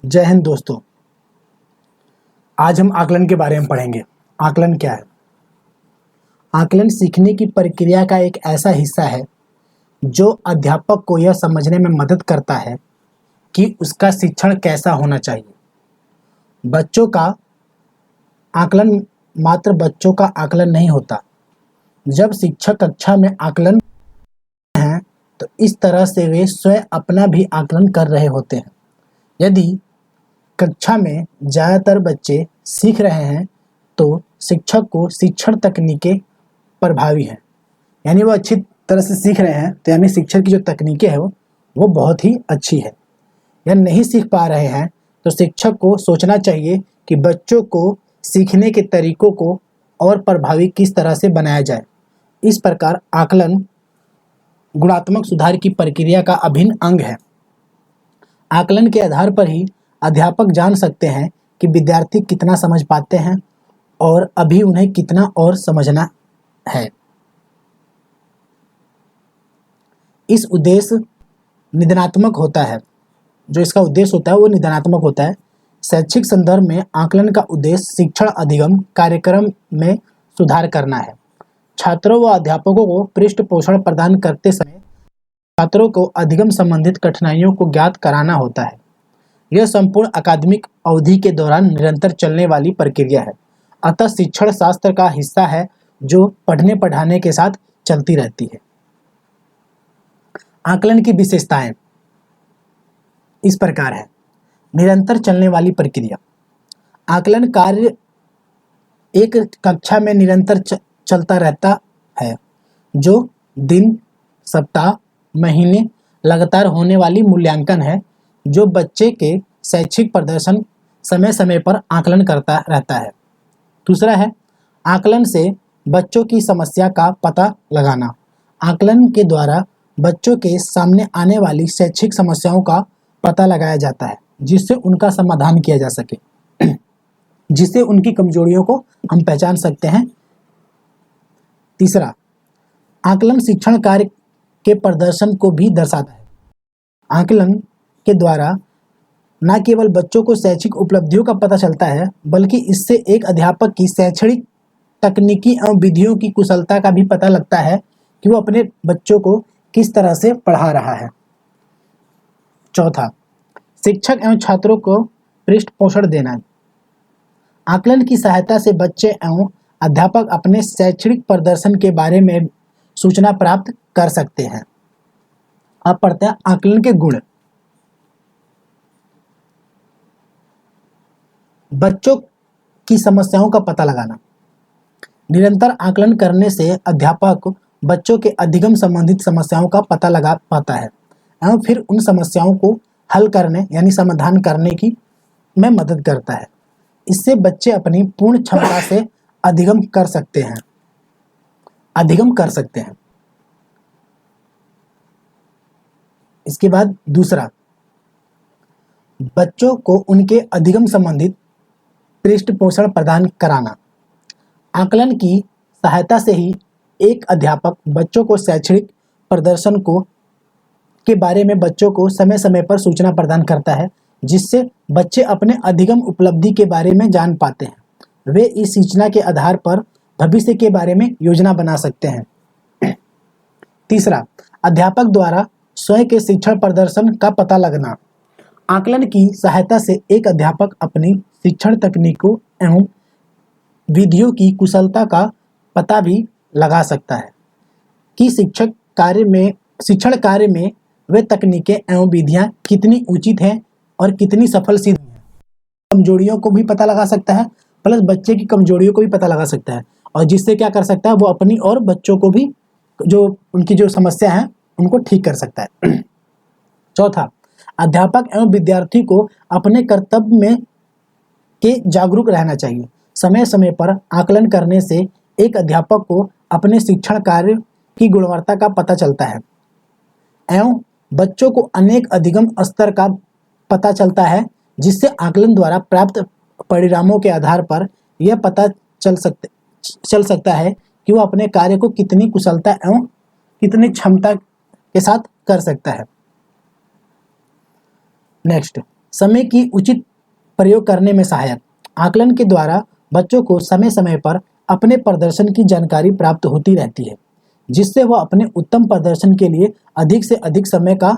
जय हिंद दोस्तों। आज हम आकलन के बारे में पढ़ेंगे। आकलन क्या है? आकलन सीखने की प्रक्रिया का एक ऐसा हिस्सा है जो अध्यापक को यह समझने में मदद करता है कि उसका शिक्षण कैसा होना चाहिए। बच्चों का आकलन मात्र बच्चों का आकलन नहीं होता। जब शिक्षक कक्षा में आकलन हैं तो इस तरह से वे स्वयं अपना भी आकलन कर रहे होते हैं। यदि कक्षा में ज़्यादातर बच्चे सीख रहे हैं तो शिक्षक को शिक्षण तकनीकें प्रभावी हैं, यानी वो अच्छी तरह से सीख रहे हैं तो यानी शिक्षण की जो तकनीकें हैं वो बहुत ही अच्छी है। या नहीं सीख पा रहे हैं तो शिक्षक को सोचना चाहिए कि बच्चों को सीखने के तरीकों को और प्रभावी किस तरह से बनाया जाए। इस प्रकार आकलन गुणात्मक सुधार की प्रक्रिया का अभिन्न अंग है। आकलन के आधार पर ही अध्यापक जान सकते हैं कि विद्यार्थी कितना समझ पाते हैं और अभी उन्हें कितना और समझना है। इस उद्देश्य निदानात्मक होता है। जो इसका उद्देश्य होता है वो निदानात्मक होता है। शैक्षिक संदर्भ में आकलन का उद्देश्य शिक्षण अधिगम कार्यक्रम में सुधार करना है। छात्रों व अध्यापकों को पृष्ठपोषण प्रदान करते समय छात्रों को अधिगम संबंधित कठिनाइयों को ज्ञात कराना होता है। यह संपूर्ण अकादमिक अवधि के दौरान निरंतर चलने वाली प्रक्रिया है। अतः शिक्षण शास्त्र का हिस्सा है जो पढ़ने पढ़ाने के साथ चलती रहती है। आकलन की विशेषताएं इस प्रकार है। निरंतर चलने वाली प्रक्रिया। आकलन कार्य एक कक्षा में निरंतर चलता रहता है, जो दिन, सप्ताह, महीने लगातार होने वाली मूल्यांकन है, जो बच्चे के शैक्षिक प्रदर्शन समय समय पर आकलन करता रहता है। दूसरा है आकलन से बच्चों की समस्या का पता लगाना। आकलन के द्वारा बच्चों के सामने आने वाली शैक्षिक समस्याओं का पता लगाया जाता है, जिससे उनका समाधान किया जा सके, जिससे उनकी कमजोरियों को हम पहचान सकते हैं। तीसरा, आकलन शिक्षण कार्य के प्रदर्शन को भी दर्शाता है। आकलन के द्वारा न केवल बच्चों को शैक्षिक उपलब्धियों का पता चलता है, बल्कि इससे एक अध्यापक की शैक्षणिक तकनीकी एवं विधियों की कुशलता का भी पता लगता है कि वो अपने बच्चों को किस तरह से पढ़ा रहा है। चौथा, शिक्षक एवं छात्रों को पृष्ठपोषण देना। आकलन की सहायता से बच्चे एवं अध्यापक अपने शैक्षणिक प्रदर्शन के बारे में सूचना प्राप्त कर सकते हैं। अब पढ़ते हैं आकलन के गुण। बच्चों की समस्याओं का पता लगाना। निरंतर आकलन करने से अध्यापक बच्चों के अधिगम संबंधित समस्याओं का पता लगा पाता है एवं फिर उन समस्याओं को हल करने यानी समाधान करने की में मदद करता है। इससे बच्चे अपनी पूर्ण क्षमता से अधिगम कर सकते हैं। इसके बाद दूसरा, बच्चों को उनके अधिगम संबंधित पृष्ठपोषण प्रदान कराना। आकलन की सहायता से ही एक अध्यापक बच्चों को शैक्षणिक प्रदर्शन के बारे में बच्चों को समय समय पर सूचना प्रदान करता है, जिससे बच्चे अपने अधिगम उपलब्धि के बारे में जान पाते हैं। वे इस सूचना के आधार पर भविष्य के बारे में योजना बना सकते हैं। तीसरा, अध्यापक द्वारा स्वयं के शिक्षण प्रदर्शन का पता लगना। आकलन की सहायता से एक अध्यापक अपनी शिक्षण तकनीकों एवं विधियों की कुशलता का पता भी लगा सकता है कि शिक्षण कार्य में वे तकनीकें एवं विधियां कितनी उचित हैं और कितनी सफल सिद्ध हैं। कमजोरियों को भी पता लगा सकता है, प्लस बच्चे की कमजोरियों को भी पता लगा सकता है, और जिससे क्या कर सकता है वो अपनी और बच्चों को भी जो उनकी जो समस्या है उनको ठीक कर सकता है। चौथा, अध्यापक एवं विद्यार्थी को अपने कर्तव्य में के जागरूक रहना चाहिए। समय समय पर आकलन करने से एक अध्यापक को अपने शिक्षण कार्य की गुणवत्ता का पता चलता है एवं बच्चों को अनेक अधिगम स्तर का पता चलता है, जिससे आकलन द्वारा प्राप्त परिणामों के आधार पर यह पता चल सकता है कि वो अपने कार्य को कितनी कुशलता एवं कितनी क्षमता के साथ कर सकता है। नेक्स्ट, समय की उचित प्रयोग करने में सहायक। आकलन के द्वारा बच्चों को समय समय पर अपने प्रदर्शन की जानकारी प्राप्त होती रहती है, जिससे वह अपने उत्तम प्रदर्शन के लिए अधिक से अधिक समय का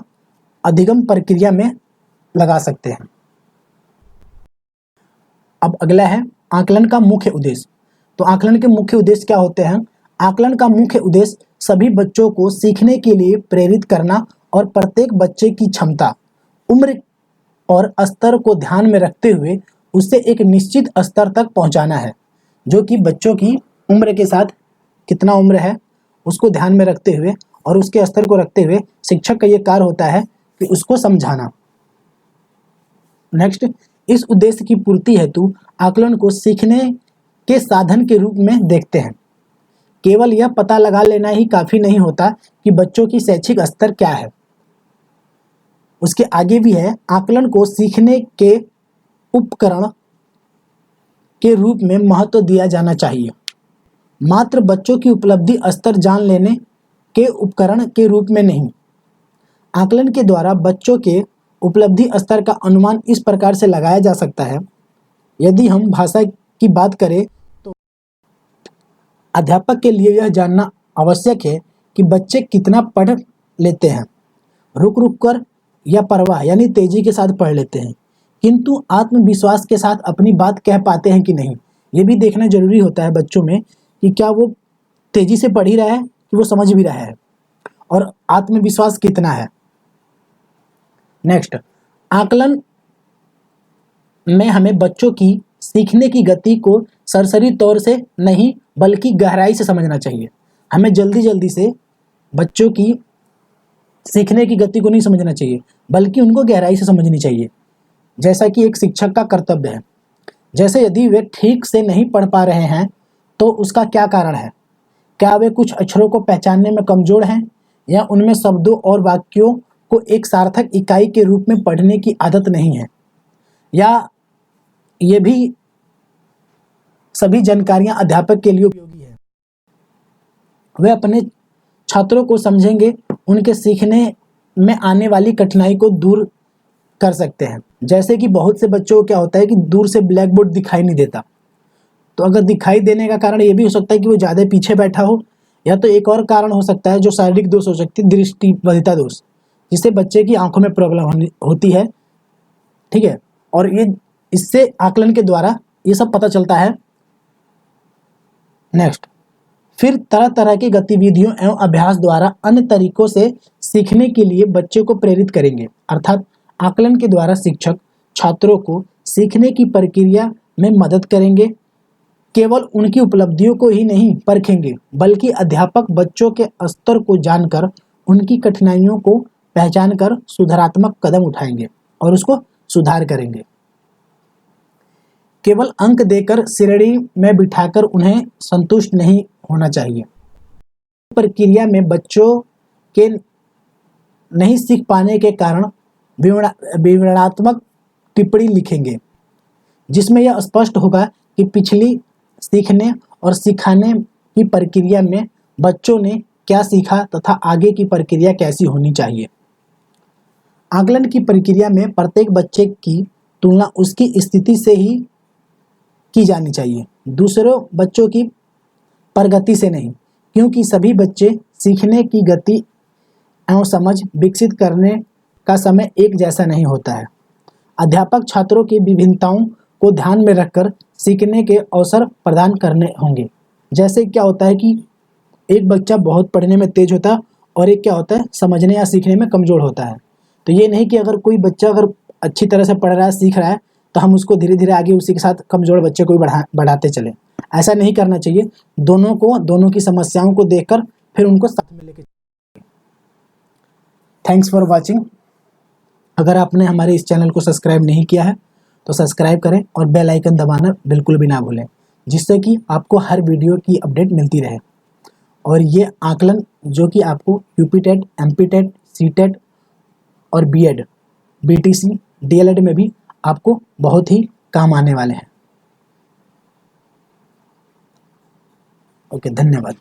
अधिगम प्रक्रिया में लगा सकते हैं। अब अगला है आकलन का मुख्य उद्देश्य। तो आकलन के मुख्य उद्देश्य क्या होते हैं? आकलन का मुख्य उद्देश्य सभी बच्चों को सीखने के लिए प्रेरित करना और प्रत्येक बच्चे की क्षमता, उम्र और स्तर को ध्यान में रखते हुए उसे एक निश्चित स्तर तक पहुंचाना है, जो कि बच्चों की उम्र के साथ कितना उम्र है उसको ध्यान में रखते हुए और उसके स्तर को रखते हुए शिक्षक का ये कार्य होता है कि उसको समझाना। नेक्स्ट, इस उद्देश्य की पूर्ति हेतु आकलन को सीखने के साधन के रूप में देखते हैं। केवल यह पता लगा लेना ही काफी नहीं होता कि बच्चों की शैक्षिक स्तर क्या है। उसके आगे भी है, आकलन को सीखने के उपकरण के रूप में महत्व दिया जाना चाहिए, मात्र बच्चों की उपलब्धि स्तर जान लेने के उपकरण के रूप में नहीं। आकलन के द्वारा बच्चों के उपलब्धि स्तर का अनुमान इस प्रकार से लगाया जा सकता है। यदि हम भाषा की बात करें तो अध्यापक के लिए यह जानना आवश्यक है कि बच्चे कितना पढ़ लेते हैं, रुक रुक कर या परवाह यानी तेजी के साथ पढ़ लेते हैं, किंतु आत्मविश्वास के साथ अपनी बात कह पाते हैं कि नहीं। ये भी देखना जरूरी होता है बच्चों में कि क्या वो तेजी से पढ़ ही रहा है कि वो समझ भी रहा है और आत्मविश्वास कितना है। नेक्स्ट, आकलन में हमें बच्चों की सीखने की गति को सरसरी तौर से नहीं बल्कि गहराई से समझना चाहिए। हमें जल्दी जल्दी से बच्चों की सीखने की गति को नहीं समझना चाहिए बल्कि उनको गहराई से समझनी चाहिए, जैसा कि एक शिक्षक का कर्तव्य है। जैसे यदि वे ठीक से नहीं पढ़ पा रहे हैं तो उसका क्या कारण है? क्या वे कुछ अक्षरों को पहचानने में कमजोर हैं या उनमें शब्दों और वाक्यों को एक सार्थक इकाई के रूप में पढ़ने की आदत नहीं है, या ये भी सभी जानकारियां अध्यापक के लिए उपयोगी है। वे अपने छात्रों को समझेंगे, उनके सीखने में आने वाली कठिनाई को दूर कर सकते हैं। जैसे कि बहुत से बच्चों को क्या होता है कि दूर से ब्लैक बोर्ड दिखाई नहीं देता, तो अगर दिखाई देने का कारण ये भी हो सकता है कि वो ज़्यादा पीछे बैठा हो, या तो एक और कारण हो सकता है जो शारीरिक दोष हो सकती है, दृष्टिबाधिता दोष, जिससे बच्चे की आंखों में प्रॉब्लम होती है। ठीक है, और ये इससे आकलन के द्वारा ये सब पता चलता है। नेक्स्ट, फिर तरह तरह की गतिविधियों एवं अभ्यास द्वारा अन्य तरीकों से सीखने के लिए बच्चे को प्रेरित करेंगे। अर्थात आकलन के द्वारा शिक्षक छात्रों को सीखने की प्रक्रिया में मदद करेंगे। केवल उनकी उपलब्धियों को ही नहीं परखेंगे बल्कि अध्यापक बच्चों के स्तर को जानकर उनकी कठिनाइयों को पहचानकर सुधारात्मक कदम उठाएंगे और उसको सुधार करेंगे। केवल अंक देकर श्रेणी में बिठाकर उन्हें संतुष्ट नहीं होना चाहिए। प्रक्रिया में बच्चों के नहीं सीख पाने के कारण विवरणात्मक टिप्पणी लिखेंगे, जिसमें यह स्पष्ट होगा कि पिछली सीखने और सिखाने की प्रक्रिया में बच्चों ने क्या सीखा तथा आगे की प्रक्रिया कैसी होनी चाहिए। आकलन की प्रक्रिया में प्रत्येक बच्चे की तुलना उसकी स्थिति से ही की जानी चाहिए, दूसरों बच्चों की प्रगति से नहीं, क्योंकि सभी बच्चे सीखने की गति एवं समझ विकसित करने का समय एक जैसा नहीं होता है। अध्यापक छात्रों की विभिन्नताओं को ध्यान में रखकर सीखने के अवसर प्रदान करने होंगे। जैसे क्या होता है कि एक बच्चा बहुत पढ़ने में तेज होता है और एक क्या होता है समझने या सीखने में कमज़ोर होता है। तो ये नहीं कि अगर कोई बच्चा अगर अच्छी तरह से पढ़ रहा है, सीख रहा है, तो हम उसको धीरे धीरे आगे उसी के साथ कमज़ोर बच्चे को भी बढ़ाते चलें। ऐसा नहीं करना चाहिए। दोनों की समस्याओं को देखकर फिर उनको साथ में लेके। Thanks for watching. अगर आपने हमारे इस चैनल को सब्सक्राइब नहीं किया है तो सब्सक्राइब करें और बेल आइकन दबाना बिल्कुल भी ना भूलें, जिससे कि आपको हर वीडियो की अपडेट मिलती रहे। और ये आकलन जो कि आपको UP TET, MP TET, C TET और बीएड, बीटीसी, डीएलएड में भी आपको बहुत ही काम आने वाले हैं। ओके, धन्यवाद।